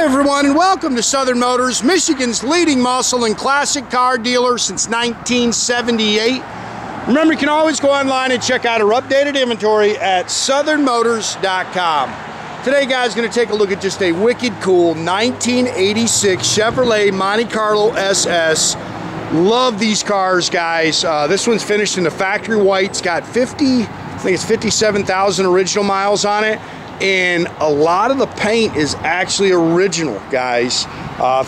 Hi everyone, and welcome to Southern Motors, Michigan's leading muscle and classic car dealer since 1978. Remember, you can always go online and check out our updated inventory at southernmotors.com. Today, guys, going to take a look at just a wicked cool 1986 Chevrolet Monte Carlo SS. Love these cars, guys. This one's finished in the factory white. It's got 57,000 original miles on it. And a lot of the paint is actually original, guys.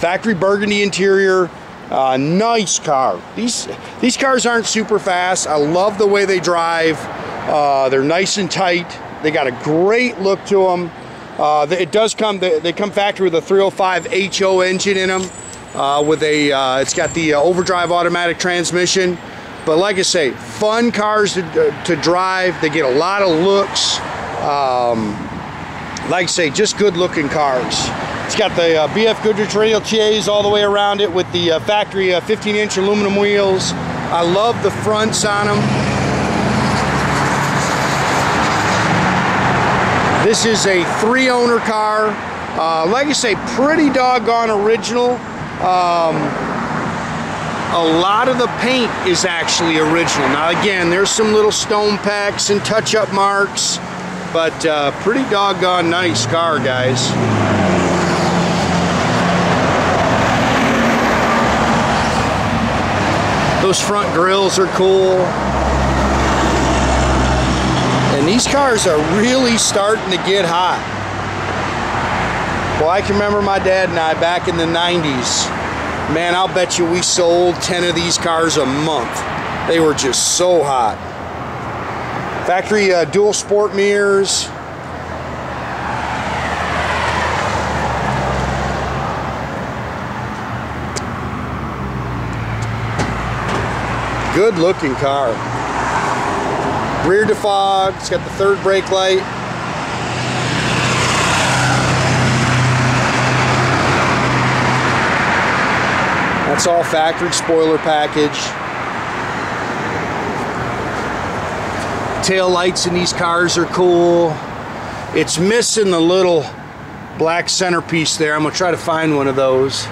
Factory burgundy interior, nice car. These cars aren't super fast. I love the way they drive. They're nice and tight. They got a great look to them. It does come. They come factory with a 305 HO engine in them. It's got the overdrive automatic transmission. But like I say, fun cars to drive. They get a lot of looks. Like I say, just good looking cars. It's got the BF Goodrich Radial TAs all the way around it with the factory 15-inch aluminum wheels. I love the fronts on them. This is a 3-owner car. Like I say, pretty doggone original. A lot of the paint is actually original. Now again, there's some little stone pecks and touch-up marks. But pretty doggone nice car, guys. Those front grills are cool. And these cars are really starting to get hot. Well, I can remember my dad and I back in the 90s. Man, I'll bet you we sold 10 of these cars a month. They were just so hot. Factory dual sport mirrors. Good looking car. Rear defog. It's got the third brake light. That's all factory spoiler package. Tail lights in these cars are cool. It's missing the little black centerpiece there. I'm gonna try to find one of those.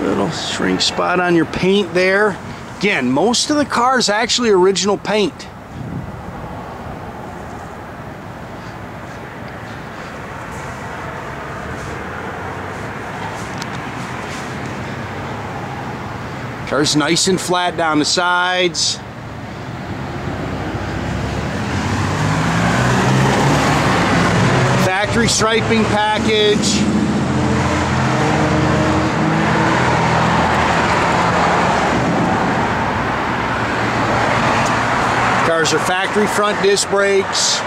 Little shrink spot on your paint there. Again, most of the cars actually original paint. Car's nice and flat down the sides. Factory striping package. Cars are factory front disc brakes.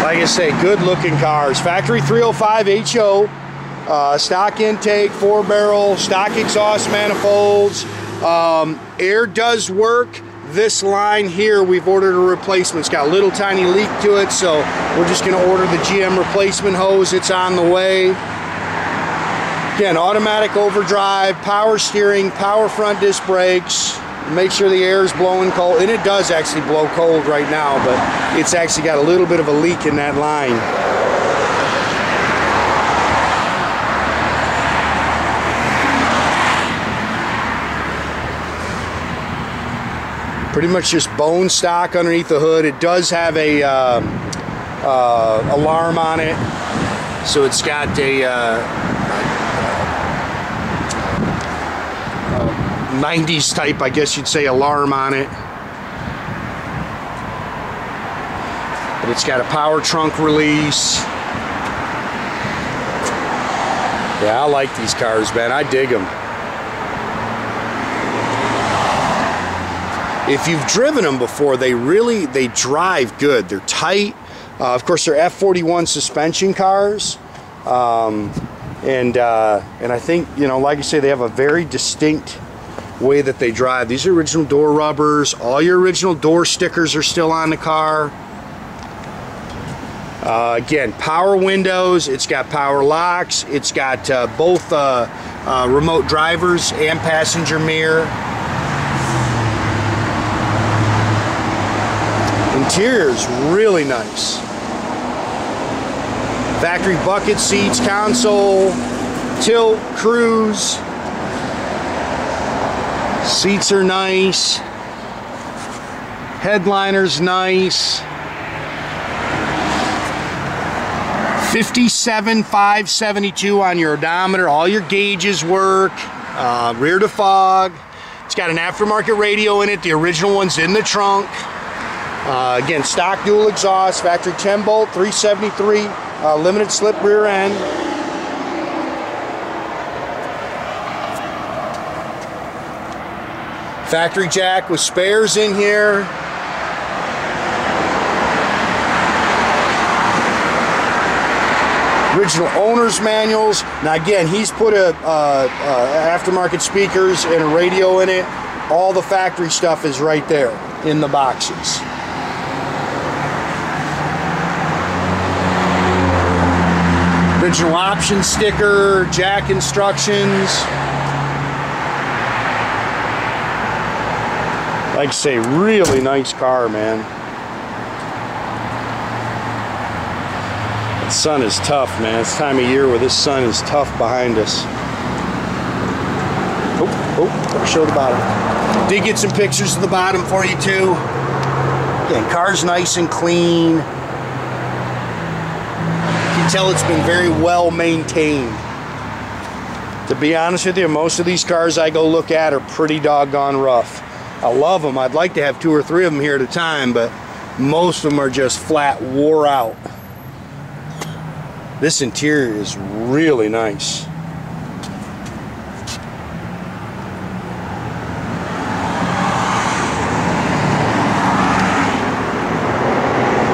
Like I say, good looking cars. Factory 305 HO, stock intake, 4-barrel, stock exhaust manifolds. Air does work. This line here, we've ordered a replacement. It's got a little tiny leak to it, so we're just going to order the GM replacement hose. It's on the way. Again, automatic overdrive, power steering, power front disc brakes. Make sure the air is blowing cold, and it does actually blow cold right now, but it's actually got a little bit of a leak in that line. Pretty much just bone stock underneath the hood. It does have a alarm on it, so it's got a 90s type, I guess you'd say, alarm on it. But it's got a power trunk release. Yeah, I like these cars, man. I dig them. If you've driven them before, they drive good. They're tight. Of course, they're F41 suspension cars. And I think, you know, like I say, they have a very distinct way that they drive. These are original door rubbers. All your original door stickers are still on the car. Again, power windows, it's got power locks, it's got both remote drivers and passenger mirror. Interior's really nice. Factory bucket seats, console, tilt, cruise. Seats are nice. Headliner's nice. 57,572 on your odometer. All your gauges work. Rear defog. It's got an aftermarket radio in it. The original one's in the trunk. Again, stock dual exhaust, factory 10 bolt, 373, limited slip rear end. Factory jack with spares in here. Original owner's manuals. Now again, he's put aftermarket speakers and a radio in it. All the factory stuff is right there in the boxes. Original option sticker, jack instructions. Like I say, really nice car, man. The sun is tough, man. It's time of year where this sun is tough behind us. Oh, show the bottom. Did get some pictures of the bottom for you too. Again, car's nice and clean. You can tell it's been very well maintained. To be honest with you, most of these cars I go look at are pretty doggone rough. I love them. I'd like to have 2 or 3 of them here at a time, but most of them are just flat wore out. This interior is really nice.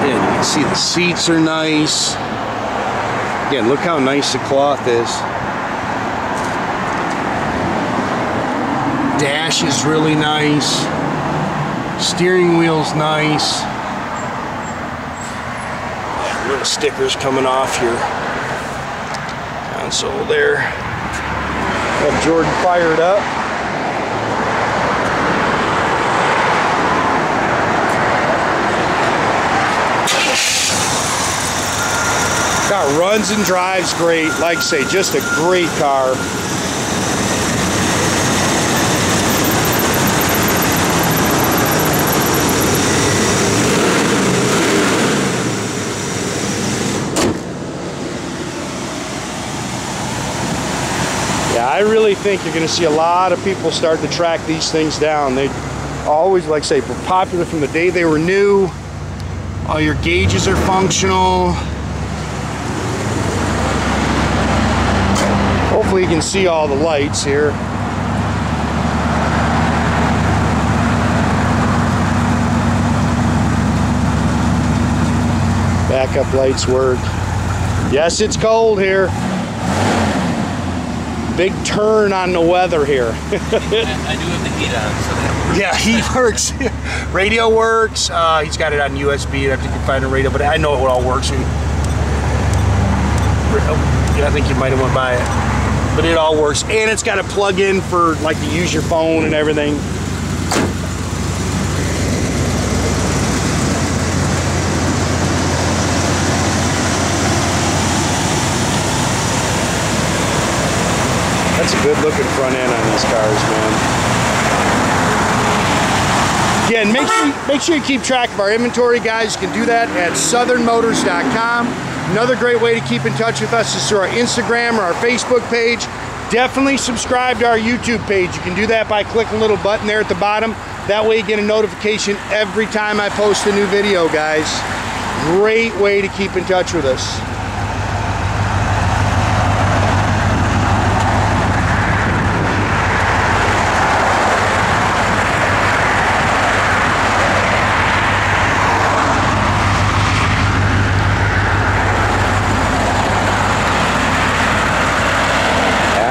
And you can see the seats are nice. Again, look how nice the cloth is. Dash is really nice. Steering wheel's nice. Little stickers coming off here. Console there. Have Jordan fired up. Car runs and drives great. Like I say, just a great car. I really think you're going to see a lot of people start to track these things down. They always, like I say, were popular from the day they were new. All your gauges are functional. Hopefully you can see all the lights here. Backup lights work. Yes, it's cold here. Big turn on the weather here. I do have the heat on, so that works. Yeah, heat works. Radio works. He's got it on USB. You'd have to find a radio, but I know it all works. Yeah, I think you might have went by it, but it all works. And it's got a plug-in for like to use your phone and everything. That's a good looking front end on these cars, man. Again, make sure you keep track of our inventory, guys. You can do that at southernmotors.com. Another great way to keep in touch with us is through our Instagram or our Facebook page. Definitely subscribe to our YouTube page. You can do that by clicking a little button there at the bottom. That way you get a notification every time I post a new video, guys. Great way to keep in touch with us.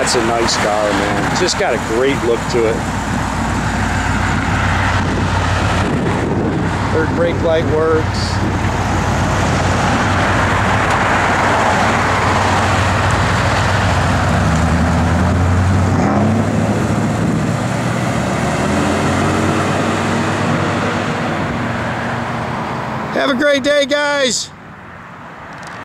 It's a nice car, man. It's just got a great look to it. Third brake light works. Have a great day, guys.